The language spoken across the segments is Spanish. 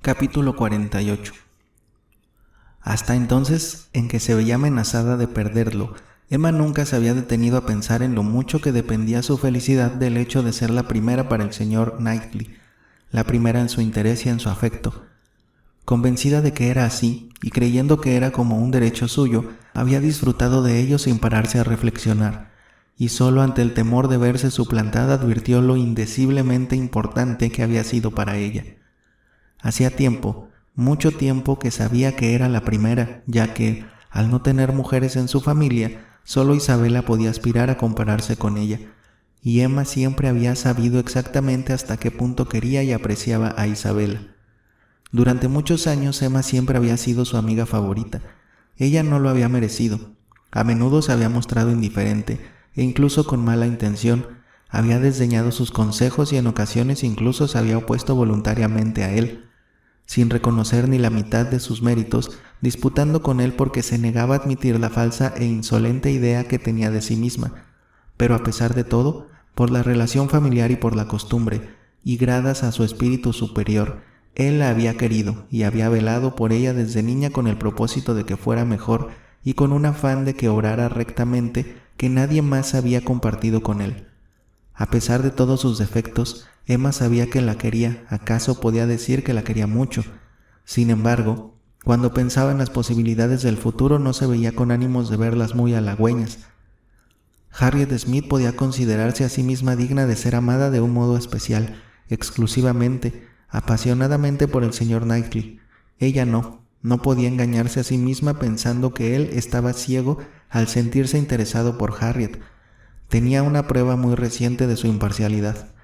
Capítulo 48. Hasta entonces, en que se veía amenazada de perderlo, Emma nunca se había detenido a pensar en lo mucho que dependía su felicidad del hecho de ser la primera para el señor Knightley, la primera en su interés y en su afecto. Convencida de que era así, y creyendo que era como un derecho suyo, había disfrutado de ello sin pararse a reflexionar, y solo ante el temor de verse suplantada advirtió lo indeciblemente importante que había sido para ella. Hacía tiempo, mucho tiempo, que sabía que era la primera, ya que, al no tener mujeres en su familia, solo Isabela podía aspirar a compararse con ella, y Emma siempre había sabido exactamente hasta qué punto quería y apreciaba a Isabela. Durante muchos años Emma siempre había sido su amiga favorita. Ella no lo había merecido. A menudo se había mostrado indiferente, e incluso con mala intención. Había desdeñado sus consejos y en ocasiones incluso se había opuesto voluntariamente a él, sin reconocer ni la mitad de sus méritos, disputando con él porque se negaba a admitir la falsa e insolente idea que tenía de sí misma. Pero a pesar de todo, por la relación familiar y por la costumbre, y gradas a su espíritu superior, él la había querido y había velado por ella desde niña con el propósito de que fuera mejor y con un afán de que obrara rectamente que nadie más había compartido con él. A pesar de todos sus defectos, Emma sabía que la quería, acaso podía decir que la quería mucho. Sin embargo, cuando pensaba en las posibilidades del futuro no se veía con ánimos de verlas muy halagüeñas. Harriet Smith podía considerarse a sí misma digna de ser amada de un modo especial, exclusivamente, apasionadamente por el señor Knightley. Ella no podía engañarse a sí misma pensando que él estaba ciego al sentirse interesado por Harriet. Tenía una prueba muy reciente de su imparcialidad.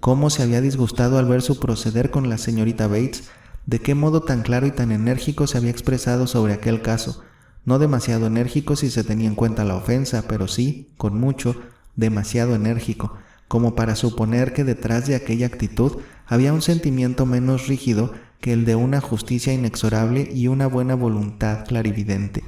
Cómo se había disgustado al ver su proceder con la señorita Bates, de qué modo tan claro y tan enérgico se había expresado sobre aquel caso, no demasiado enérgico si se tenía en cuenta la ofensa, pero sí, con mucho, demasiado enérgico, como para suponer que detrás de aquella actitud había un sentimiento menos rígido que el de una justicia inexorable y una buena voluntad clarividente.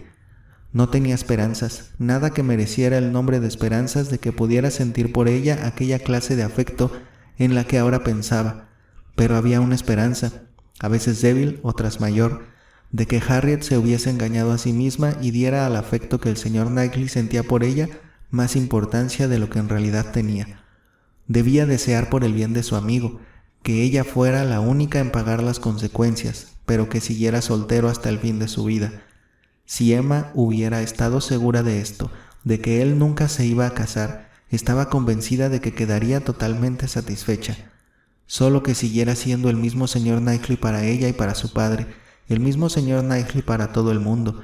No tenía esperanzas, nada que mereciera el nombre de esperanzas de que pudiera sentir por ella aquella clase de afecto en la que ahora pensaba, pero había una esperanza, a veces débil, otras mayor, de que Harriet se hubiese engañado a sí misma y diera al afecto que el señor Knightley sentía por ella más importancia de lo que en realidad tenía. Debía desear por el bien de su amigo, que ella fuera la única en pagar las consecuencias, pero que siguiera soltero hasta el fin de su vida. Si Emma hubiera estado segura de esto, de que él nunca se iba a casar, estaba convencida de que quedaría totalmente satisfecha. Solo que siguiera siendo el mismo señor Knightley para ella y para su padre, el mismo señor Knightley para todo el mundo,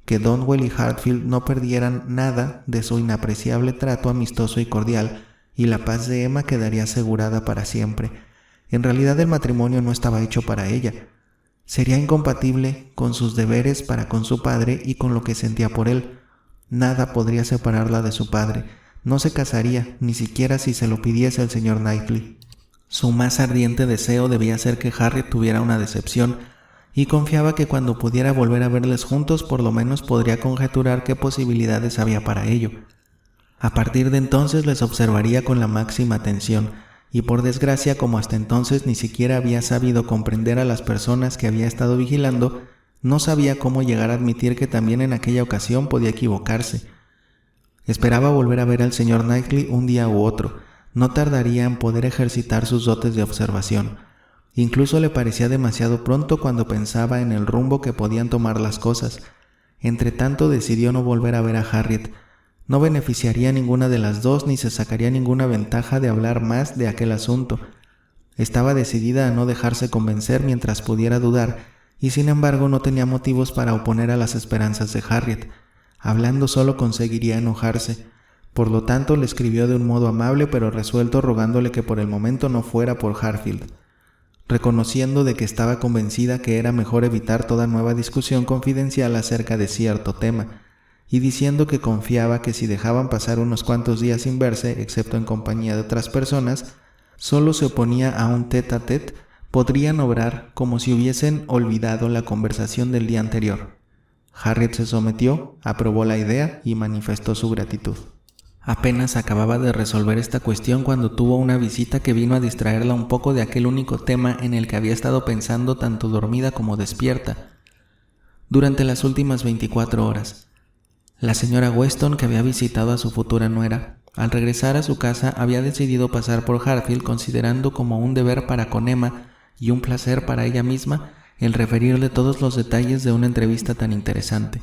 que Donwell y Hartfield no perdieran nada de su inapreciable trato amistoso y cordial, y la paz de Emma quedaría asegurada para siempre. En realidad el matrimonio no estaba hecho para ella. Sería incompatible con sus deberes para con su padre y con lo que sentía por él. Nada podría separarla de su padre. No se casaría, ni siquiera si se lo pidiese el señor Knightley. Su más ardiente deseo debía ser que Harriet tuviera una decepción, y confiaba que cuando pudiera volver a verles juntos por lo menos podría conjeturar qué posibilidades había para ello. A partir de entonces les observaría con la máxima atención, y por desgracia, como hasta entonces ni siquiera había sabido comprender a las personas que había estado vigilando, no sabía cómo llegar a admitir que también en aquella ocasión podía equivocarse. Esperaba volver a ver al señor Knightley un día u otro. No tardaría en poder ejercitar sus dotes de observación. Incluso le parecía demasiado pronto cuando pensaba en el rumbo que podían tomar las cosas. Entretanto decidió no volver a ver a Harriet. No beneficiaría a ninguna de las dos ni se sacaría ninguna ventaja de hablar más de aquel asunto. Estaba decidida a no dejarse convencer mientras pudiera dudar, y sin embargo no tenía motivos para oponer a las esperanzas de Harriet. Hablando solo conseguiría enojarse. Por lo tanto le escribió de un modo amable pero resuelto, rogándole que por el momento no fuera por Hartfield, reconociendo de que estaba convencida que era mejor evitar toda nueva discusión confidencial acerca de cierto tema, y diciendo que confiaba que si dejaban pasar unos cuantos días sin verse, excepto en compañía de otras personas, solo se oponía a un tête-à-tête, podrían obrar como si hubiesen olvidado la conversación del día anterior. Harriet se sometió, aprobó la idea y manifestó su gratitud. Apenas acababa de resolver esta cuestión cuando tuvo una visita que vino a distraerla un poco de aquel único tema en el que había estado pensando tanto dormida como despierta durante las últimas 24 horas. La señora Weston, que había visitado a su futura nuera, al regresar a su casa había decidido pasar por Hartfield, considerando como un deber para con Emma y un placer para ella misma el referirle todos los detalles de una entrevista tan interesante.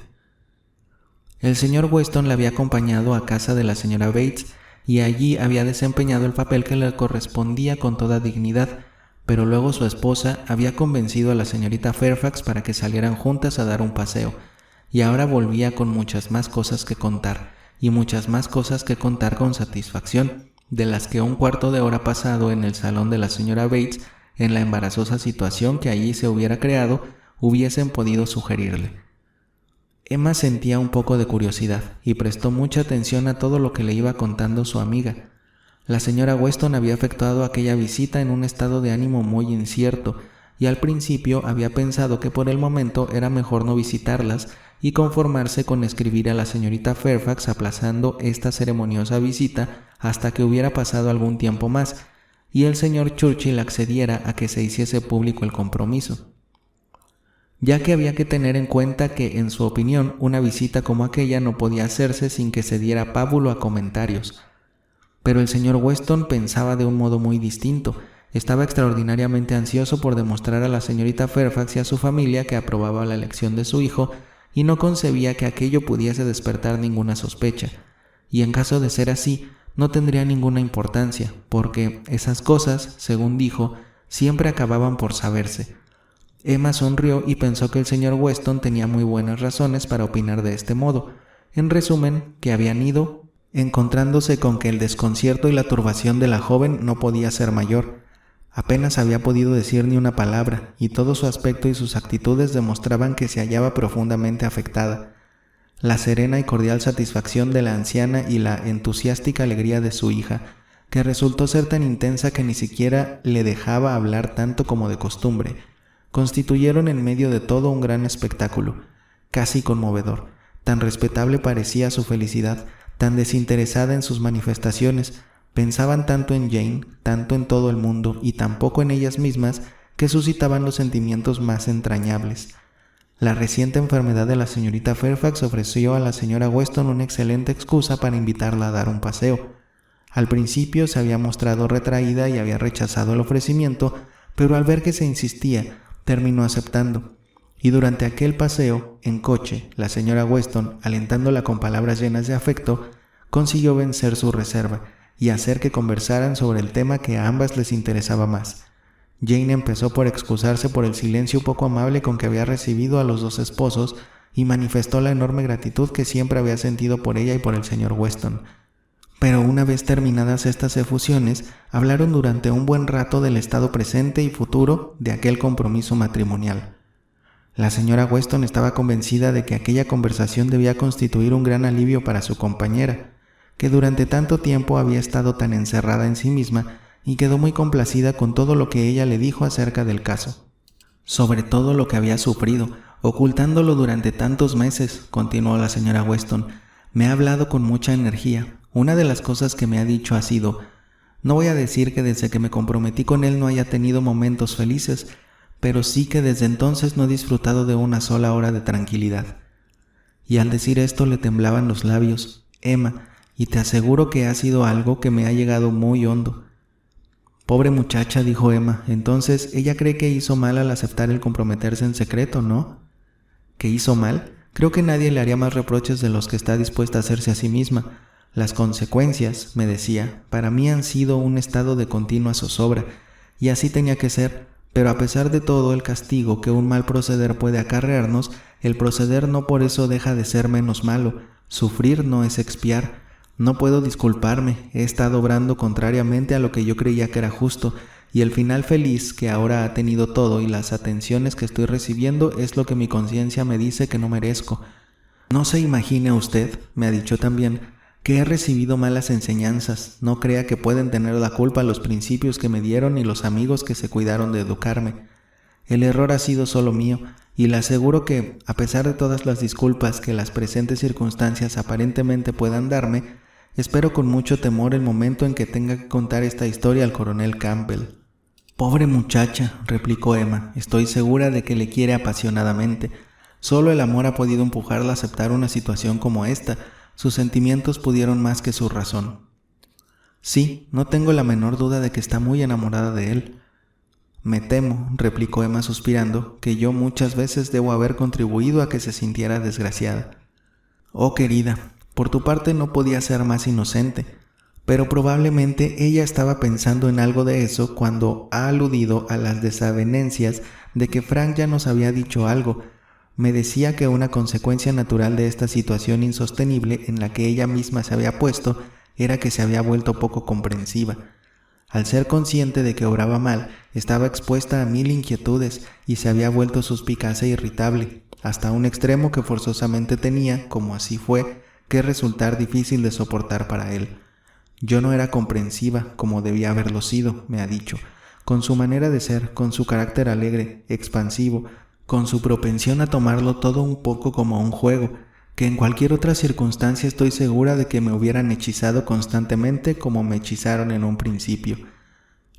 El señor Weston la había acompañado a casa de la señora Bates y allí había desempeñado el papel que le correspondía con toda dignidad, pero luego su esposa había convencido a la señorita Fairfax para que salieran juntas a dar un paseo, y ahora volvía con muchas más cosas que contar, y muchas más cosas que contar con satisfacción, de las que un cuarto de hora pasado en el salón de la señora Bates, en la embarazosa situación que allí se hubiera creado, hubiesen podido sugerirle. Emma sentía un poco de curiosidad y prestó mucha atención a todo lo que le iba contando su amiga. La señora Weston había efectuado aquella visita en un estado de ánimo muy incierto y al principio había pensado que por el momento era mejor no visitarlas y conformarse con escribir a la señorita Fairfax aplazando esta ceremoniosa visita hasta que hubiera pasado algún tiempo más y el señor Churchill accediera a que se hiciese público el compromiso, ya que había que tener en cuenta que, en su opinión, una visita como aquella no podía hacerse sin que se diera pábulo a comentarios. Pero el señor Weston pensaba de un modo muy distinto. Estaba extraordinariamente ansioso por demostrar a la señorita Fairfax y a su familia que aprobaba la elección de su hijo y no concebía que aquello pudiese despertar ninguna sospecha. Y en caso de ser así, no tendría ninguna importancia, porque esas cosas, según dijo, siempre acababan por saberse. Emma sonrió y pensó que el señor Weston tenía muy buenas razones para opinar de este modo. En resumen, que habían ido, encontrándose con que el desconcierto y la turbación de la joven no podía ser mayor. Apenas había podido decir ni una palabra, y todo su aspecto y sus actitudes demostraban que se hallaba profundamente afectada. La serena y cordial satisfacción de la anciana y la entusiástica alegría de su hija, que resultó ser tan intensa que ni siquiera le dejaba hablar tanto como de costumbre, constituyeron en medio de todo un gran espectáculo, casi conmovedor. Tan respetable parecía su felicidad, tan desinteresada en sus manifestaciones, pensaban tanto en Jane, tanto en todo el mundo y tan poco en ellas mismas, que suscitaban los sentimientos más entrañables. La reciente enfermedad de la señorita Fairfax ofreció a la señora Weston una excelente excusa para invitarla a dar un paseo. Al principio se había mostrado retraída y había rechazado el ofrecimiento, pero al ver que se insistía, terminó aceptando, y durante aquel paseo, en coche, la señora Weston, alentándola con palabras llenas de afecto, consiguió vencer su reserva y hacer que conversaran sobre el tema que a ambas les interesaba más. Jane empezó por excusarse por el silencio poco amable con que había recibido a los dos esposos y manifestó la enorme gratitud que siempre había sentido por ella y por el señor Weston. Pero una vez terminadas estas efusiones, hablaron durante un buen rato del estado presente y futuro de aquel compromiso matrimonial. La señora Weston estaba convencida de que aquella conversación debía constituir un gran alivio para su compañera, que durante tanto tiempo había estado tan encerrada en sí misma, y quedó muy complacida con todo lo que ella le dijo acerca del caso. Sobre todo lo que había sufrido, ocultándolo durante tantos meses, continuó la señora Weston. Me ha hablado con mucha energía. Una de las cosas que me ha dicho ha sido: no voy a decir que desde que me comprometí con él no haya tenido momentos felices, pero sí que desde entonces no he disfrutado de una sola hora de tranquilidad. Y al decir esto le temblaban los labios. Emma, y te aseguro que ha sido algo que me ha llegado muy hondo. Pobre muchacha, dijo Emma, entonces ella cree que hizo mal al aceptar el comprometerse en secreto, ¿no? ¿Que hizo mal? Creo que nadie le haría más reproches de los que está dispuesta a hacerse a sí misma. Las consecuencias, me decía, para mí han sido un estado de continua zozobra, y así tenía que ser, pero a pesar de todo el castigo que un mal proceder puede acarrearnos, el proceder no por eso deja de ser menos malo. Sufrir no es expiar. No puedo disculparme, he estado obrando contrariamente a lo que yo creía que era justo, y el final feliz que ahora ha tenido todo y las atenciones que estoy recibiendo es lo que mi conciencia me dice que no merezco. No se imagine usted, me ha dicho también, que he recibido malas enseñanzas. No crea que pueden tener la culpa los principios que me dieron y los amigos que se cuidaron de educarme. El error ha sido solo mío, y le aseguro que, a pesar de todas las disculpas que las presentes circunstancias aparentemente puedan darme, Espero con mucho temor el momento en que tenga que contar esta historia al coronel Campbell». «Pobre muchacha», replicó Emma, «estoy segura de que le quiere apasionadamente. Solo el amor ha podido empujarla a aceptar una situación como esta. Sus sentimientos pudieron más que su razón». «Sí, no tengo la menor duda de que está muy enamorada de él». «Me temo», replicó Emma suspirando, «que yo muchas veces debo haber contribuido a que se sintiera desgraciada». «Oh, querida, por tu parte no podía ser más inocente, pero probablemente ella estaba pensando en algo de eso cuando ha aludido a las desavenencias de que Frank ya nos había dicho algo. Me decía que una consecuencia natural de esta situación insostenible en la que ella misma se había puesto era que se había vuelto poco comprensiva. Al ser consciente de que obraba mal, estaba expuesta a 1000 inquietudes y se había vuelto suspicaz e irritable, hasta un extremo que forzosamente tenía, como así fue, que resultar difícil de soportar para él. Yo no era comprensiva como debía haberlo sido, me ha dicho, con su manera de ser, con su carácter alegre, expansivo, con su propensión a tomarlo todo un poco como un juego, que en cualquier otra circunstancia estoy segura de que me hubieran hechizado constantemente como me hechizaron en un principio.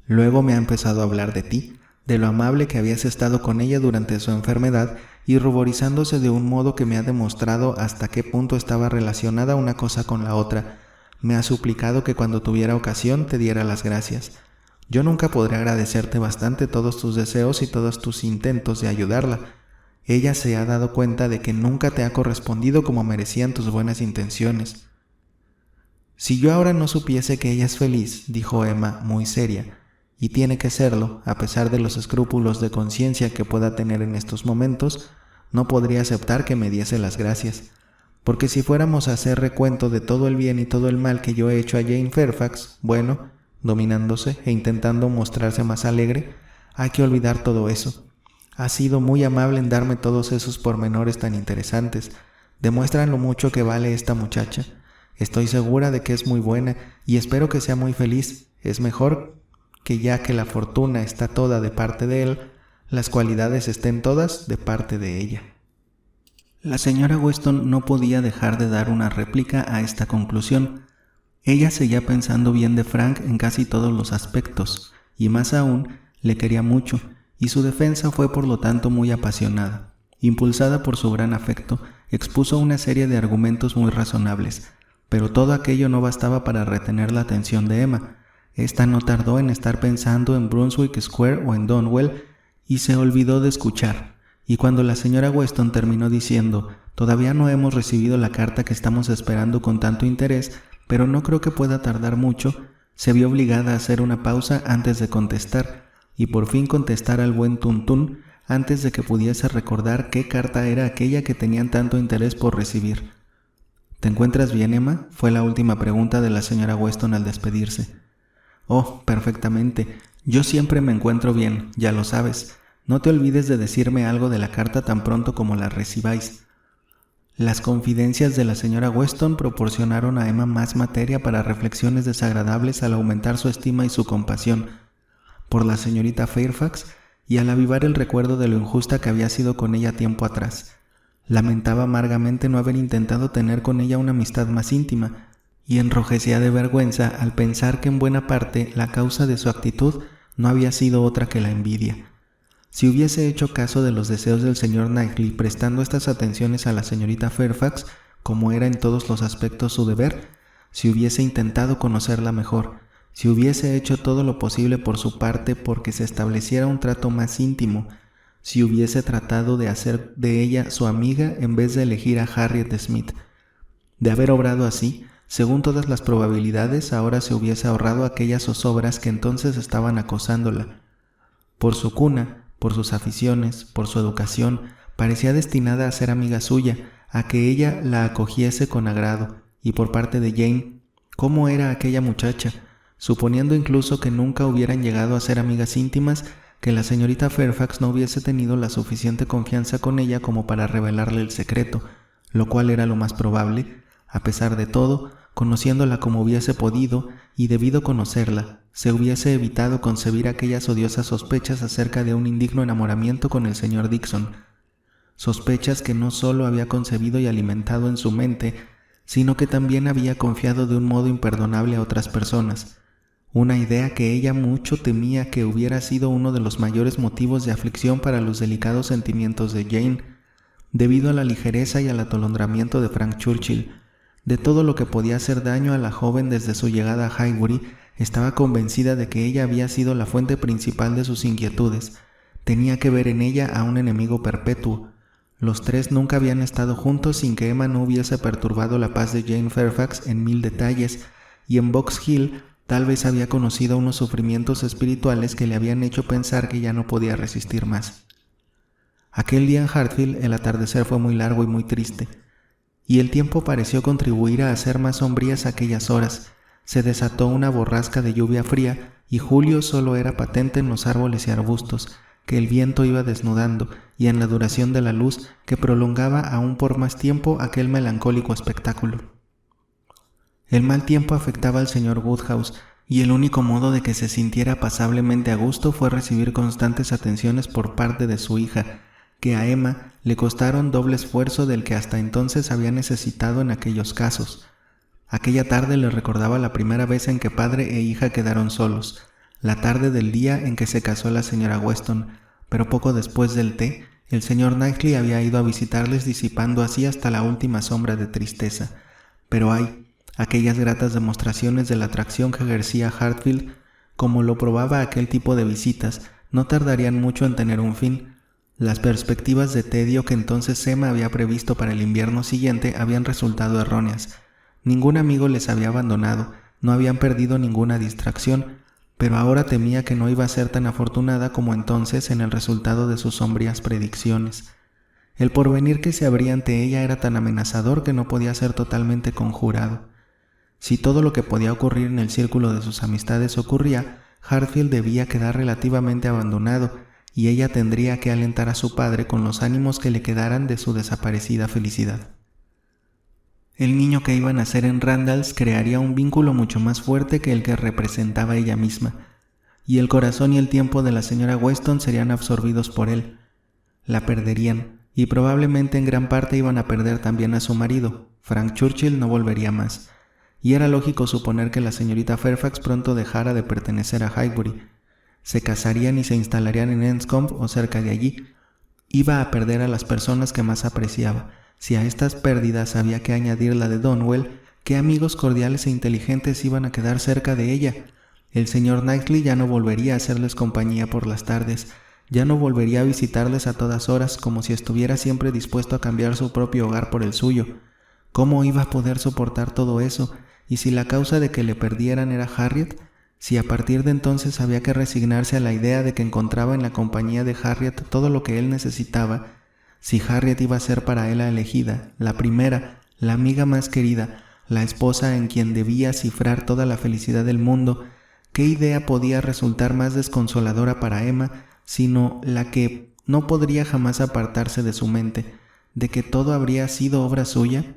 Luego me ha empezado a hablar de ti, de lo amable que habías estado con ella durante su enfermedad y ruborizándose de un modo que me ha demostrado hasta qué punto estaba relacionada una cosa con la otra. Me ha suplicado que cuando tuviera ocasión te diera las gracias. Yo nunca podré agradecerte bastante todos tus deseos y todos tus intentos de ayudarla. Ella se ha dado cuenta de que nunca te ha correspondido como merecían tus buenas intenciones». «Si yo ahora no supiese que ella es feliz», dijo Emma muy seria, «y tiene que serlo, a pesar de los escrúpulos de conciencia que pueda tener en estos momentos, no podría aceptar que me diese las gracias. Porque si fuéramos a hacer recuento de todo el bien y todo el mal que yo he hecho a Jane Fairfax, bueno, dominándose e intentando mostrarse más alegre, hay que olvidar todo eso. Ha sido muy amable en darme todos esos pormenores tan interesantes. Demuestran lo mucho que vale esta muchacha. Estoy segura de que es muy buena y espero que sea muy feliz. Es mejor que ya que la fortuna está toda de parte de él, las cualidades estén todas de parte de ella». La señora Weston no podía dejar de dar una réplica a esta conclusión. Ella seguía pensando bien de Frank en casi todos los aspectos, y más aún, le quería mucho, y su defensa fue por lo tanto muy apasionada. Impulsada por su gran afecto, expuso una serie de argumentos muy razonables, pero todo aquello no bastaba para retener la atención de Emma. Esta no tardó en estar pensando en Brunswick Square o en Donwell, y se olvidó de escuchar. Y cuando la señora Weston terminó diciendo: «Todavía no hemos recibido la carta que estamos esperando con tanto interés, pero no creo que pueda tardar mucho», se vio obligada a hacer una pausa antes de contestar, y por fin contestar al buen Tuntún antes de que pudiese recordar qué carta era aquella que tenían tanto interés por recibir. «¿Te encuentras bien, Emma?», fue la última pregunta de la señora Weston al despedirse. «Oh, perfectamente. Yo siempre me encuentro bien, ya lo sabes. No te olvides de decirme algo de la carta tan pronto como la recibáis». Las confidencias de la señora Weston proporcionaron a Emma más materia para reflexiones desagradables al aumentar su estima y su compasión por la señorita Fairfax y al avivar el recuerdo de lo injusta que había sido con ella tiempo atrás. Lamentaba amargamente no haber intentado tener con ella una amistad más íntima, y enrojecía de vergüenza al pensar que en buena parte la causa de su actitud no había sido otra que la envidia. Si hubiese hecho caso de los deseos del señor Knightley prestando estas atenciones a la señorita Fairfax, como era en todos los aspectos su deber, si hubiese intentado conocerla mejor, si hubiese hecho todo lo posible por su parte porque se estableciera un trato más íntimo, si hubiese tratado de hacer de ella su amiga en vez de elegir a Harriet Smith. De haber obrado así, según todas las probabilidades, ahora se hubiese ahorrado aquellas zozobras que entonces estaban acosándola. Por su cuna, por sus aficiones, por su educación, parecía destinada a ser amiga suya, a que ella la acogiese con agrado. Y por parte de Jane, ¿cómo era aquella muchacha? Suponiendo incluso que nunca hubieran llegado a ser amigas íntimas, que la señorita Fairfax no hubiese tenido la suficiente confianza con ella como para revelarle el secreto, lo cual era lo más probable. A pesar de todo, conociéndola como hubiese podido y debido conocerla, se hubiese evitado concebir aquellas odiosas sospechas acerca de un indigno enamoramiento con el señor Dixon. Sospechas que no solo había concebido y alimentado en su mente, sino que también había confiado de un modo imperdonable a otras personas, una idea que ella mucho temía que hubiera sido uno de los mayores motivos de aflicción para los delicados sentimientos de Jane, debido a la ligereza y al atolondramiento de Frank Churchill. De todo lo que podía hacer daño a la joven desde su llegada a Highbury, estaba convencida de que ella había sido la fuente principal de sus inquietudes. Tenía que ver en ella a un enemigo perpetuo. Los tres nunca habían estado juntos sin que Emma no hubiese perturbado la paz de Jane Fairfax en 1000 detalles, y en Box Hill tal vez había conocido unos sufrimientos espirituales que le habían hecho pensar que ya no podía resistir más. Aquel día en Hartfield el atardecer fue muy largo y muy triste, y el tiempo pareció contribuir a hacer más sombrías aquellas horas. Se desató una borrasca de lluvia fría, y julio solo era patente en los árboles y arbustos, que el viento iba desnudando, y en la duración de la luz que prolongaba aún por más tiempo aquel melancólico espectáculo. El mal tiempo afectaba al señor Woodhouse, y el único modo de que se sintiera pasablemente a gusto fue recibir constantes atenciones por parte de su hija, que a Emma le costaron doble esfuerzo del que hasta entonces había necesitado en aquellos casos. Aquella tarde le recordaba la primera vez en que padre e hija quedaron solos, la tarde del día en que se casó la señora Weston, pero poco después del té, el señor Knightley había ido a visitarles disipando así hasta la última sombra de tristeza. Pero aquellas gratas demostraciones de la atracción que ejercía Hartfield, como lo probaba aquel tipo de visitas, no tardarían mucho en tener un fin. Las perspectivas de tedio que entonces Emma había previsto para el invierno siguiente habían resultado erróneas. Ningún amigo les había abandonado, no habían perdido ninguna distracción, pero ahora temía que no iba a ser tan afortunada como entonces en el resultado de sus sombrías predicciones. El porvenir que se abría ante ella era tan amenazador que no podía ser totalmente conjurado. Si todo lo que podía ocurrir en el círculo de sus amistades ocurría, Hartfield debía quedar relativamente abandonado, y ella tendría que alentar a su padre con los ánimos que le quedaran de su desaparecida felicidad. El niño que iba a nacer en Randalls crearía un vínculo mucho más fuerte que el que representaba ella misma, y el corazón y el tiempo de la señora Weston serían absorbidos por él. La perderían, y probablemente en gran parte iban a perder también a su marido. Frank Churchill no volvería más, y era lógico suponer que la señorita Fairfax pronto dejara de pertenecer a Highbury. Se casarían y se instalarían en Enscombe o cerca de allí. Iba a perder a las personas que más apreciaba. Si a estas pérdidas había que añadir la de Donwell, ¿qué amigos cordiales e inteligentes iban a quedar cerca de ella? El señor Knightley ya no volvería a hacerles compañía por las tardes, ya no volvería a visitarles a todas horas, como si estuviera siempre dispuesto a cambiar su propio hogar por el suyo. ¿Cómo iba a poder soportar todo eso? Y si la causa de que le perdieran era Harriet, si a partir de entonces había que resignarse a la idea de que encontraba en la compañía de Harriet todo lo que él necesitaba, si Harriet iba a ser para él la elegida, la primera, la amiga más querida, la esposa en quien debía cifrar toda la felicidad del mundo, ¿qué idea podía resultar más desconsoladora para Emma, sino la que no podría jamás apartarse de su mente, de que todo habría sido obra suya?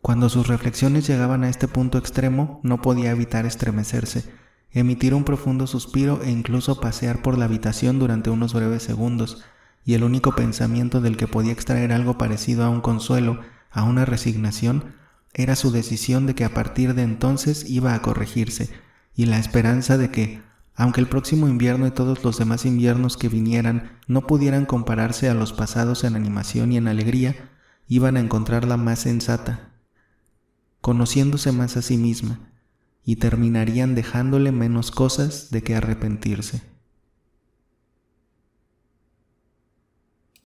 Cuando sus reflexiones llegaban a este punto extremo, no podía evitar estremecerse, emitir un profundo suspiro e incluso pasear por la habitación durante unos breves segundos, y el único pensamiento del que podía extraer algo parecido a un consuelo, a una resignación, era su decisión de que a partir de entonces iba a corregirse, y la esperanza de que, aunque el próximo invierno y todos los demás inviernos que vinieran no pudieran compararse a los pasados en animación y en alegría, iban a encontrarla más sensata, conociéndose más a sí misma, y terminarían dejándole menos cosas de que arrepentirse.